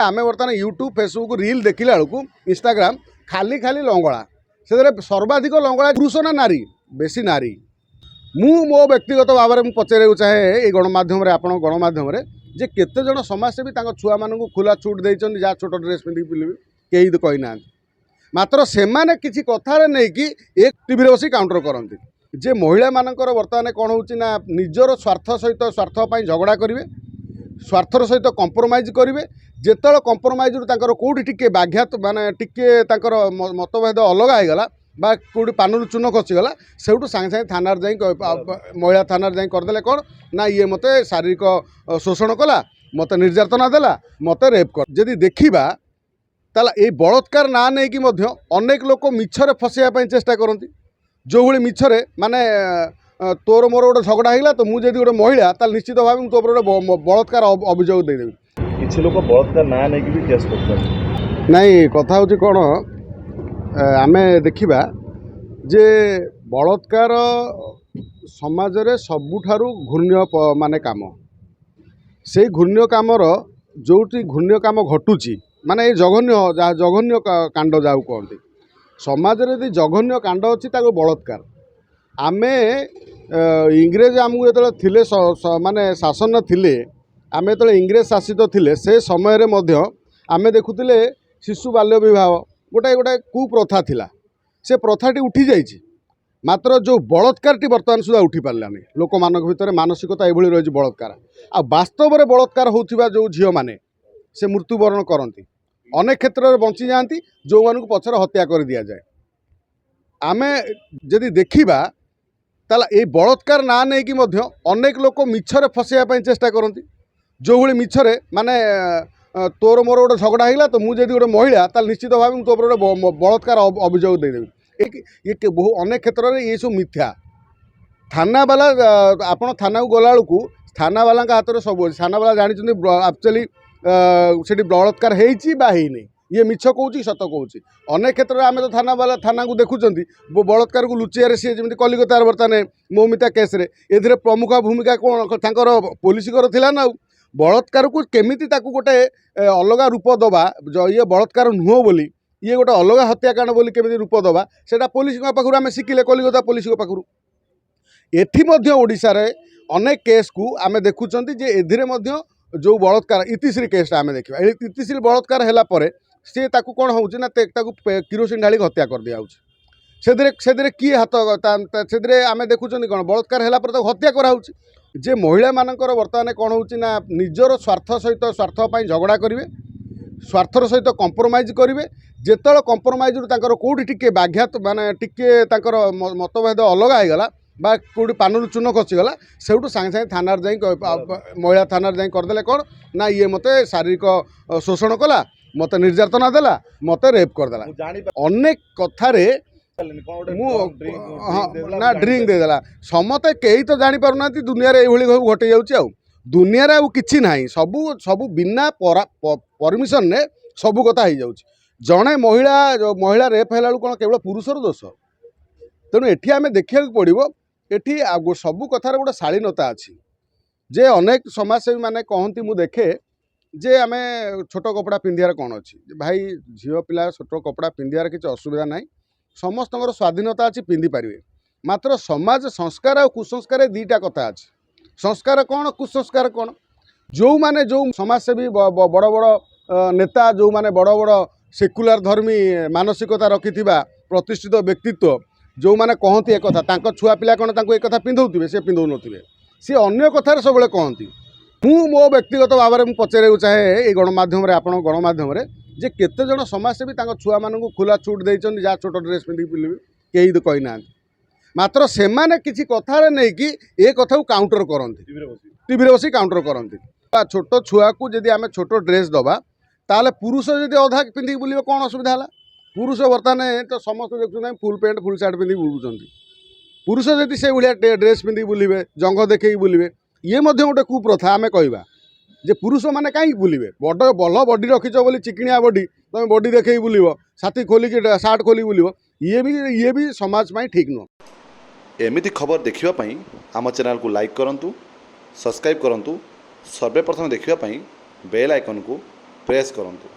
आम बर्तमान YouTube Facebook reel देखला बेलू इंस्टाग्राम खाली खाली लंगड़ा से सर्वाधिक लंगड़ा पुरुष ना नारी बेसी नारी मो व्यक्तिगत भाव में पचार चाहे ये गणमाध्यम आपण गणमाध्यम जे केते जन समाजसेवी छुआ मान खुला छूट देते जहाँ छोट ड्रेस पिंधिक बुलबे कई कही ना मात्र से किसी कथार नहीं कि एक टीवी बस काउंटर करती जे महिला मानकर बर्तमान कौन हो निजर स्वार्थ सहित स्वार्थपाई झगड़ा करेंगे स्वार्थर सहित कंप्रोमाइज करेंगे जिते कंप्रोमाइज कौटी टिके बाघ्यात माने टिके मतभेद अलग होगला बा कौटी पानर चून खसीगला से सागे सागे थाना जा महिला थाना जा करदे कौन ना ये मत शारीरिक शोषण कला मत निर्यातना देला मत रेप कर जदि देखा ताला ये बलात्कार ना नहीं कि अनेक लोक मिछरे फसैया चेष्टा करती जो भाई मिछरे माने तोर मोर गोटे झगड़ा होगा तो मुझे गोटे महिला ताल निश्चित भाव तो गोटे बलात्कार अभियोग देदेवी किसी लोग बलात्कार ना नहीं भी केस करते नहीं कथा हूँ कौन आम देखा जे बलात्कार समाज रे सबुठारु घूर्ण्य माने काम से घूर्ण्य कामर जोटी घूर्ण्य काम घटुची माने ये जघन्य कांड जाऊ कहते समाज रे यदि जघन्य कांड अच्छी बलात्कार आमे इंग्रेज आमको जो थिले माने शासन थिले आमे जो इंग्रेज शासित थिले से समय रे मध्य आमे देखुतिले शिशु बाल्य विवाह गोटे गोटे कुप्रथा थिला से प्रथाटी उठी जाइए मात्र जो बलात्कारटी बर्तमान सुधा उठी पारानी लोक मान भितर मानसिकता ये रही बलात्कार आ वास्तव में बलात्कार होता जो झील मैंने से मृत्युवरण करती अनेक क्षेत्र में बंची जाती जो मानू पछर हत्या कर दि जाए आम जदि देखा ताला ये बलात्कार ना नहीं कि अनेक लोक मिछरे फसैया चेष्टा करती जो भाई मिछरे माने तोर मोर गोटे झगड़ा होगा तो मुझे गोटे महिला ताल निश्चित भाव तो गोटे बलात्कार अभियोग देदेवी ये बहु अनेक क्षेत्र में ये सब मिथ्या थाना वाला आपण थाना को गला बेलू थाना वाला हाथ में सब अच्छे थाना वाला जानते एक्चुअली से बलात्कार होनी ये मिछ कौच सत कौच अनेक क्षेत्र में आम तो थाना वाला थाना को देखुं बलात्कार को लुचारे सी जमी कलिकतार बर्तमान मौमिता केस ए प्रमुख भूमिका कौन पुलिस थी ना बलात्कार को केमिति ताकू गोटे अलग रूप दबा ये बलात्कार नुह बोली ये गोटे अलग हत्याकांड बोली केमिति रूप दबा सेटा पुलिस पाखु आम शिखिले कलिकता पुलिस पाखु एठी ओडिशा रे अनेक केस को आम देखुं जे जो बलात्कार इतिश्री केसटा आम देखा इतिश्री बलात्कार है सी ताकू कौन हो किरोसिन ढाली हत्या कर दिया से किए हाथ से आम देखुं कौन बलात्कार है हत्या कराऊँ जे महिला मानकर बर्तमान कौन हो निजर स्वार्थ सहित स्वार्थपाई झगड़ा करेंगे स्वार्थर सहित कंप्रोमाइज करेंगे जिते कंप्रोमाइज कौटी टिके बाघ्यात माने टिके मतभेद अलग होगला बा कौटी पानर चून खसीगला से सागे सागे थाना जा महिला थाना जा करदे कौन ना ये मत शारीरिक शोषण कला मत निर्यातना देला मत रेप करदेला अनेक कथारे ना ड्रिंक देदेला समते कई तो जापर ना दुनिया ये घटे जाऊँ दुनिया कि ना सबू सबू बिना परमिशन ने सबू कथा हो जाऊँ जड़े महिला रेप है कौन केवल पुरुषर दोष तेणु ये आम देखा पड़ो ये सबू कथार गोटे शालीनता अच्छी जे अनेक समाजसेवी मैंने कहती मुझे देखे जे आम छोट कपड़ा पिंधार कौन अच्छी भाई झील पिला छोट कपड़ा पिंधार किसी असुविधा ना समस्त स्वाधीनता अच्छी पिंधि पारे मात्र समाज संस्कार और कुसंस्कार दीटा कथा अच्छी संस्कार कौन कुसंस्कार कौन जो माने जो समाजसेवी बड़ बड़ नेता जो माने बड़ बड़ सेक्युलर धर्मी मानसिकता रखि प्रतिष्ठित व्यक्तित्व जो माने कहती एक कथा छुआ पिला कौन एक कथा पिंधौवे सी पिंधौ नथिबे सी अन्य कथार सब कहती मो व्यक्तिगत भाव में पचार चाहे ये गणमाध्यम आपण गणमाध्यम जे केते जन समाजसेवी छुआ मान खुला छूट देते जहाँ छोट ड्रेस पिंधिक बुलबे कई कही ना मात्र से किसी कथार नहीं कि ये कथा को काउंटर करती टीवी बस काउंटर करती छोट छुआ को जदि आम छोट ड्रेस दबा ताले पुरुष जदि अधा पिंधिक बुलबे कौन असुविधा है पुरुष बर्तमान तो समस्त देखुं फुल पैंट फुल सार्ट पिंधिक बुलूँ पुरुष जदि से भाया ड्रेस पिंधिक बुलबे जंघ देखी बुलबे ये गोटे कुप्रथा आम कहवा जे पुरुष मैंने कहीं बुलबे बड़ भल बडी रखिच बोली चिकिणिया बडी तुम बडी देखे बुल छाती खोलिक सार्ट खोली बुल ये भी समाज में ठीक नुह एमिति खबर देखिवाई आम चैनल को लाइक करूँ सब्सक्राइब करूँ सर्वेप्रथम देखिवाई बेल आइकन को ପ୍ରେସ୍ କରନ୍ତୁ।